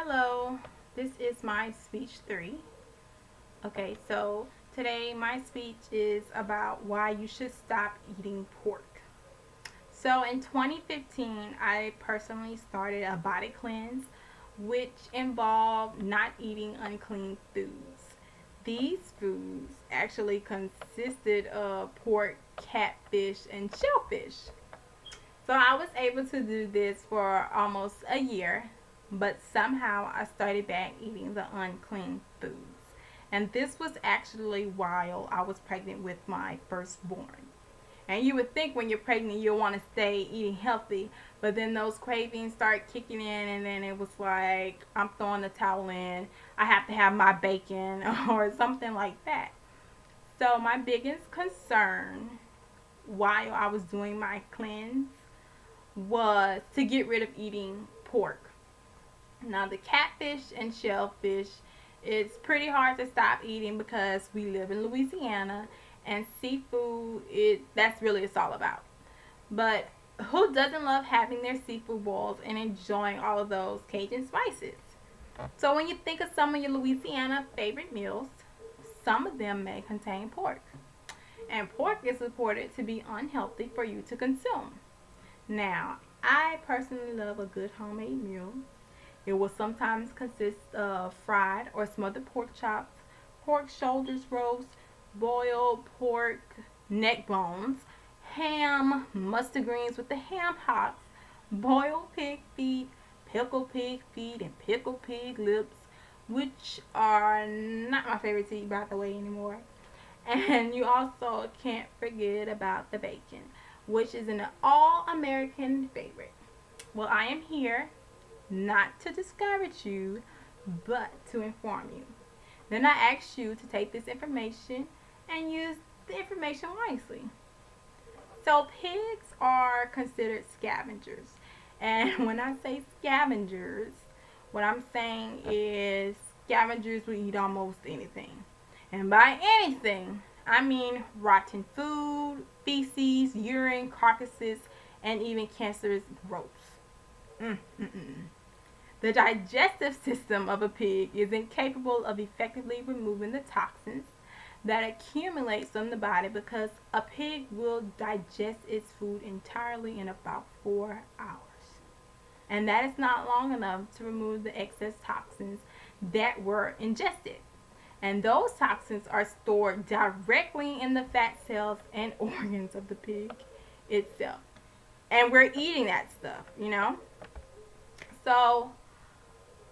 Hello, this is my speech 3. Okay, so today my speech is about why you should stop eating pork. So in 2015, I personally started a body cleanse which involved not eating unclean foods. These foods actually consisted of pork, catfish, and shellfish. So I was able to do this for almost a year, but somehow I started back eating the unclean foods. And this was actually while I was pregnant with my firstborn. And you would think when you're pregnant you'll want to stay eating healthy, but then those cravings start kicking in, and then it was like I'm throwing the towel in. I have to have my bacon or something like that. So my biggest concern while I was doing my cleanse was to get rid of eating pork. Now, the catfish and shellfish, it's pretty hard to stop eating because we live in Louisiana and seafood, that's really it's all about. But who doesn't love having their seafood boils and enjoying all of those Cajun spices? So when you think of some of your Louisiana favorite meals, some of them may contain pork. And pork is reported to be unhealthy for you to consume. Now, I personally love a good homemade meal. It will sometimes consist of fried or smothered pork chops, pork shoulders roast, boiled pork neck bones, ham, mustard greens with the ham hocks, boiled pig feet, pickled pig feet, and pickled pig lips, which are not my favorite to eat, by the way, anymore. And you also can't forget about the bacon, which is an all American favorite. Well, I am here not to discourage you, but to inform you. Then I ask you to take this information and use the information wisely. So, pigs are considered scavengers. And when I say scavengers, what I'm saying is scavengers will eat almost anything. And by anything, I mean rotten food, feces, urine, carcasses, and even cancerous growths. Mm-mm-mm. The digestive system of a pig is incapable of effectively removing the toxins that accumulates from the body because a pig will digest its food entirely in about 4 hours. And that is not long enough to remove the excess toxins that were ingested. And those toxins are stored directly in the fat cells and organs of the pig itself. And we're eating that stuff. So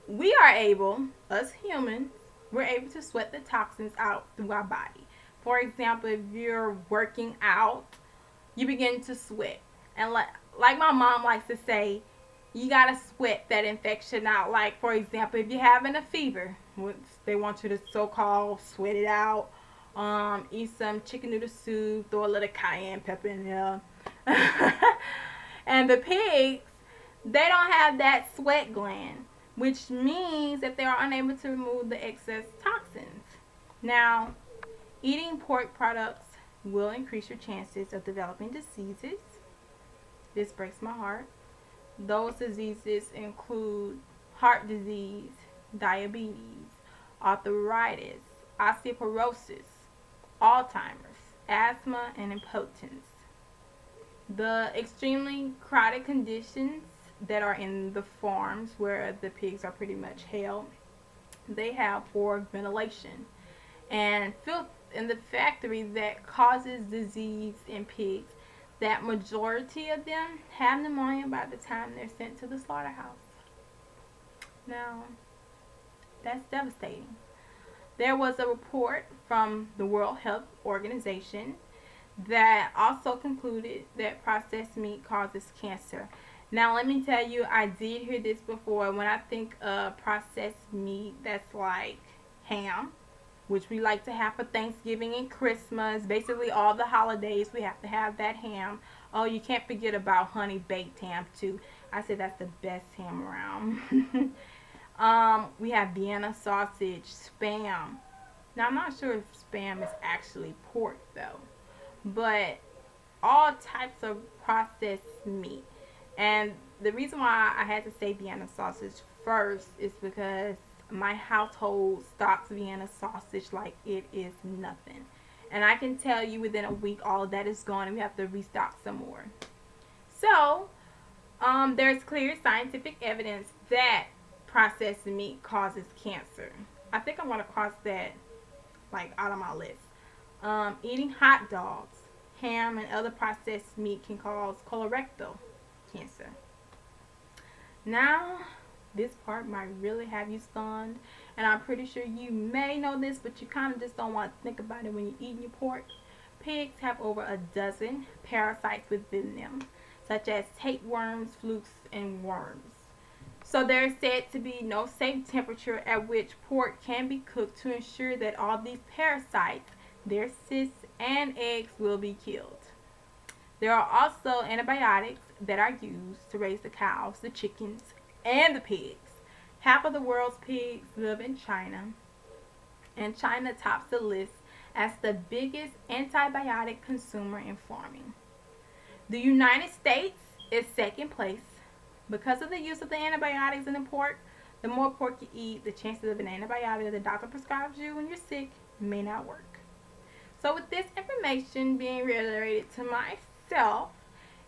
we are able, us humans, we're able to sweat the toxins out through our body. For example, if you're working out, you begin to sweat. And like my mom likes to say, you gotta sweat that infection out. Like, for example, if you're having a fever, they want you to so-called sweat it out. Eat some chicken noodle soup, throw a little cayenne pepper in there. And the pigs, they don't have that sweat gland, which means that they are unable to remove the excess toxins. Now, eating pork products will increase your chances of developing diseases. This breaks my heart. Those diseases include heart disease, diabetes, arthritis, osteoporosis, Alzheimer's, asthma, and impotence. The extremely crowded conditions that are in the farms where the pigs are pretty much held, they have poor ventilation and filth in the factory that causes disease in pigs. That majority of them have pneumonia by the time they're sent to the slaughterhouse. Now, that's devastating. There was a report from the World Health Organization that also concluded that processed meat causes cancer. Now, let me tell you, I did hear this before. When I think of processed meat, that's like ham, which we like to have for Thanksgiving and Christmas. Basically, all the holidays, we have to have that ham. Oh, you can't forget about honey baked ham, too. I said that's the best ham around. We have Vienna sausage, spam. Now, I'm not sure if spam is actually pork, though. But all types of processed meat. And the reason why I had to say Vienna sausage first is because my household stocks Vienna sausage like it is nothing. And I can tell you within a week all of that is gone and we have to restock some more. So, there's clear scientific evidence that processed meat causes cancer. I think I'm going to cross that like out of my list. Eating hot dogs, ham, and other processed meat can cause colorectal cancer. Now, this part might really have you stunned, and I'm pretty sure you may know this, but you kind of just don't want to think about it when you're eating your pork. Pigs have over a dozen parasites within them, such as tapeworms, flukes, and worms. So there is said to be no safe temperature at which pork can be cooked to ensure that all these parasites, their cysts, and eggs will be killed. There are also antibiotics that are used to raise the cows, the chickens, and the pigs. Half of the world's pigs live in China, and China tops the list as the biggest antibiotic consumer in farming. The United States is second place. Because of the use of the antibiotics in the pork, the more pork you eat, the chances of an antibiotic that the doctor prescribes you when you're sick may not work. So with this information being reiterated to myself,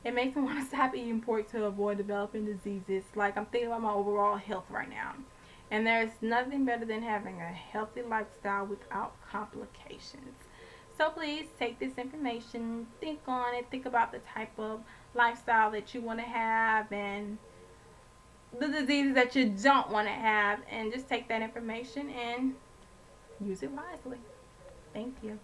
it makes me want to stop eating pork to avoid developing diseases. Like, I'm thinking about my overall health right now. And there's nothing better than having a healthy lifestyle without complications. So please take this information, think on it, think about the type of lifestyle that you want to have and the diseases that you don't want to have, and just take that information and use it wisely. Thank you.